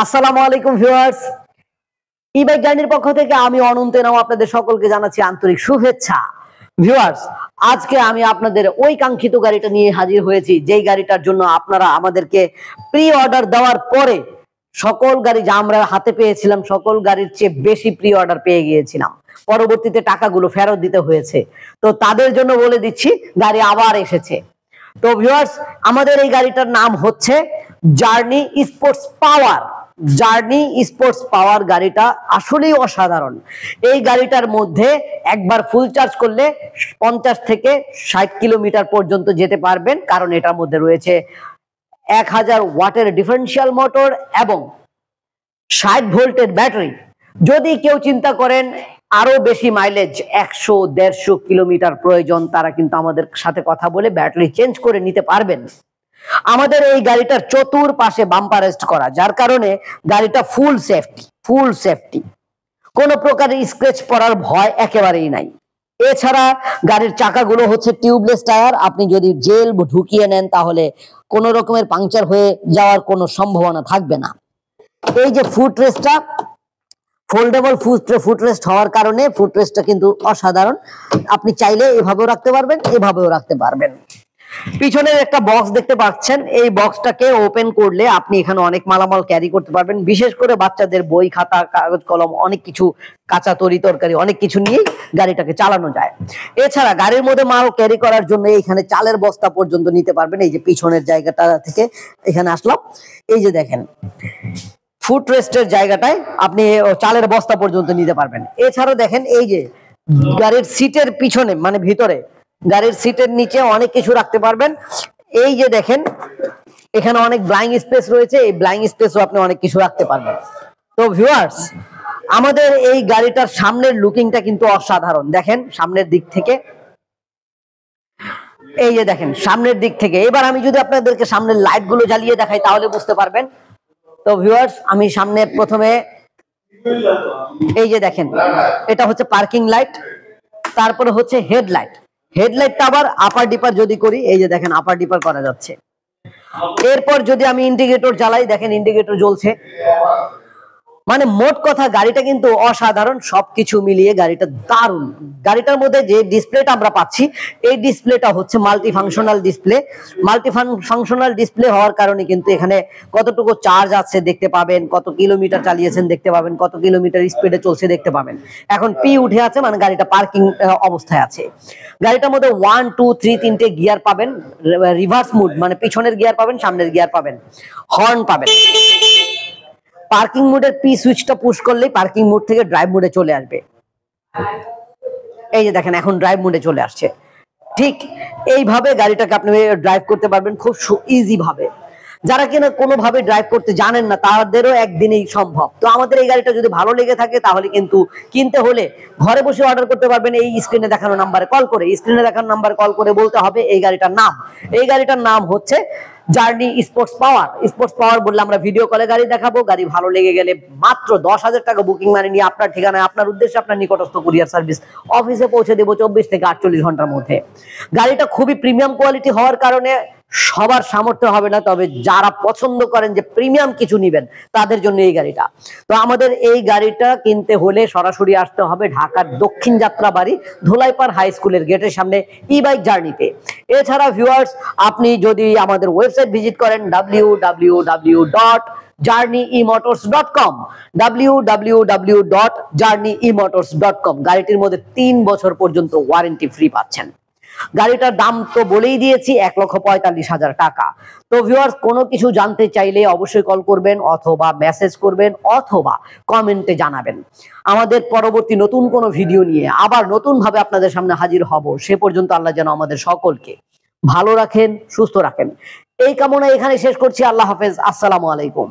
আসসালামু আলাইকুম viewers, e-bike জার্নির পক্ষ থেকে আমি অনন্ত নাম আপনাদের সকলকে জানাচ্ছি আন্তরিক শুভেচ্ছা। ভিউয়ার্স, আজকে আমি আপনাদের ওই কাঙ্ক্ষিত গাড়িটা নিয়ে হাজির হয়েছি, যেই গাড়িটার জন্য আপনারা আমাদেরকে প্রি অর্ডার দেওয়ার পরে সকল গাড়ি যা আমরা হাতে পেয়েছিলাম সকল গাড়ির চেয়ে বেশি প্রি অর্ডার পেয়ে গিয়েছিলাম। পরবর্তীতে টাকাগুলো ফেরত দিতে হয়েছে। তো তাদের জন্য বলে দিচ্ছি, গাড়ি আবার এসেছে। তো ভিউয়ার্স, আমাদের এই গাড়িটার নাম হচ্ছে জার্নি স্পোর্টস পাওয়ার। জার্নি স্পোর্টস পাওয়ার গাড়িটা আসলেই অসাধারণ। এই গাড়িটার মধ্যে একবার ফুল চার্জ করলে 50 থেকে 60 কিলোমিটার পর্যন্ত যেতে পারবেন, কারণ এটার মধ্যে রয়েছে 1000 ওয়াটের ডিফারেন্সিয়াল মোটর এবং 60 ভোল্টের ব্যাটারি। যদি কেউ চিন্তা করেন আরো বেশি মাইলেজ 100-150 কিলোমিটার প্রয়োজন, তারা কিন্তু আমাদের সাথে কথা বলে ব্যাটারি চেঞ্জ করে নিতে পারবেন। আমাদের এই গাড়িটার চতুর্পাশে বাম্পার রেস্ট করা, যার কারণে গাড়িটা ফুল সেফটি, কোনো প্রকার স্ক্র্যাচ পড়ার ভয় একেবারেই নাই। এছাড়া গাড়ির চাকাগুলো হচ্ছে টিউবলেস টায়ার। আপনি যদি জেল ঢুকিয়ে নেন তাহলে কোনো রকমের পাংচার হয়ে যাওয়ার কোনো সম্ভাবনা থাকবে না। এই যে ফুটরেস্টটা ফোল্ডেবল ফুটরেস্ট হওয়ার কারণে ফুটরেস্টটা কিন্তু অসাধারণ। আপনি চাইলে এভাবেও রাখতে পারবেন, এভাবেও রাখতে পারবেন। পিছনের একটা বক্স দেখতে পাচ্ছেন, এই বক্সটাকে ওপেন করলে আপনি এখানে অনেক মালামাল ক্যারি করতে পারবেন, বিশেষ করে বাচ্চাদের বই খাতা কাগজ কলম অনেক কিছু, কাঁচা তরকারি অনেক কিছু নিয়ে গাড়িটাকে চালানো যায়। এছাড়া গাড়ির মধ্যে মাল ক্যারি করার জন্য এখানে চালের বস্তা পর্যন্ত নিতে পারবেন। এই যে পিছনের জায়গাটা থেকে এখানে আসলাম, এই যে দেখেন ফুটরেস্টের জায়গাটায় আপনি চালের বস্তা পর্যন্ত নিতে পারবেন। এছাড়াও দেখেন এই যে গাড়ির সিটের পিছনে মানে ভিতরে গাড়ির সিটের নিচে অনেক কিছু রাখতে পারবেন। এই যে দেখেন এখানে অনেক ব্লাইং স্পেস রয়েছে, এই ব্লাইং স্পেসও আপনি অনেক কিছু রাখতে পারবেন। তো ভিউয়ার্স, আমাদের এই গাড়িটার সামনের লুকিংটা কিন্তু অসাধারণ। দেখেন সামনের দিক থেকে, এই যে দেখেন সামনের দিক থেকে। এবার আমি যদি আপনাদেরকে সামনের লাইট গুলো জ্বালিয়ে দেখাই তাহলে বুঝতে পারবেন। তো ভিউয়ার্স, আমি সামনে প্রথমে এই যে দেখেন এটা হচ্ছে পার্কিং লাইট, তারপরে হচ্ছে হেডলাইট। হেডলাইটটা আবার আপার ডিপার যদি করি, এই যে দেখেন আপার ডিপার করা যাচ্ছে। এরপর যদি আমি ইন্ডিকেটর জ্বালাই, দেখেন ইন্ডিকেটর জ্বলছে। মানে মোট কথা গাড়িটা কিন্তু অসাধারণ। সবকিছু মিলিয়ে গাড়িটা দারুণ। গাড়িটার মধ্যে যে ডিসপ্লেটা আমরা পাচ্ছি, এই ডিসপ্লেটা হচ্ছে মাল্টি ফাংশনাল ডিসপ্লে হওয়ার কারণে কিন্তু এখানে কতটুকু চার্জ আছে দেখতে পাবেন, কত কিলোমিটার চালিয়েছেন দেখতে পাবেন, কত কিলোমিটার স্পিডে চলছে দেখতে পাবেন। এখন পি উঠে আছে মানে গাড়িটা পার্কিং অবস্থায় আছে। গাড়িটার মধ্যে 1, 2, 3 তিনটে গিয়ার পাবেন, রিভার্স মুড মানে পিছনের গিয়ার পাবেন, সামনের গিয়ার পাবেন, হর্ন পাবেন। পার্কিং মোডের পি সুইচটা পুশ করলেই পার্কিং মোড থেকে ড্রাইভ মোডে চলে আসবে। এই যে দেখেন এখন ড্রাইভ মোডে চলে আসছে। ঠিক এইভাবে গাড়িটাকে আপনি ড্রাইভ করতে পারবেন খুব ইজি ভাবে। যারা কিনা কোনোভাবে ড্রাইভ করতে জানেন না তাদেরও একদিনেই সম্ভব। তো আমাদের এই গাড়িটা যদি ভালো লেগে থাকে তাহলে কিন্তু কিনতে হলে ঘরে বসে অর্ডার করতে পারবেন। এই স্ক্রিনে দেখানো নাম্বারে কল করে বলতে হবে এই গাড়িটার নাম। এই গাড়িটার নাম হচ্ছে জার্নি স্পোর্টস পাওয়ার বললে আমরা ভিডিও কলে গাড়ি দেখাবো। গাড়ি ভালো লেগে গেলে মাত্র 10,000 টাকা বুকিং মানি নিয়ে আপনার ঠিকানায় আপনার উদ্দেশ্যে আপনার নিকটস্থ কুরিয়ার সার্ভিস অফিসে পৌঁছে দেবো 24 থেকে 48 ঘন্টার মধ্যে। গাড়িটা খুবই প্রিমিয়াম কোয়ালিটি হওয়ার কারণে সবার সামর্থ্য হবে না, তবে যারা পছন্দ করেন যে প্রিমিয়াম কিছু নিবেন তাদের জন্য এই গাড়িটা। তো আমাদের এই গাড়িটা কিনতে হলে সরাসরি আসতে হবে ঢাকার দক্ষিণ যাত্রাবাড়ি ধোলাইপাড় হাই স্কুলের গেটের সামনে ই-বাইক জার্নিতে। এছাড়া ভিউয়ার্স, আপনি যদি আমাদের ওয়েবসাইট ভিজিট করেন www.journeyemotors.com www.journeyemotors.com, গাড়িটির মধ্যে 3 বছর পর্যন্ত ওয়ারেন্টি ফ্রি পাচ্ছেন। গাড়িটার দাম তো বলেই দিয়েছি 1,45,000 টাকা। তো ভিউয়ার্স, কোনো কিছু জানতে চাইলে অবশ্যই কল করবেন অথবা মেসেজ করবেন অথবা কমেন্টে জানাবেন। আমাদের পরবর্তী নতুন কোনো ভিডিও নিয়ে আবার নতুন ভাবে আপনাদের সামনে হাজির হব। সে পর্যন্ত আল্লাহ যেন আমাদের সকলকে ভালো রাখেন, সুস্থ রাখেন, এই কামনা এখানে শেষ করছি। আল্লাহ হাফেজ, আসসালামু আলাইকুম।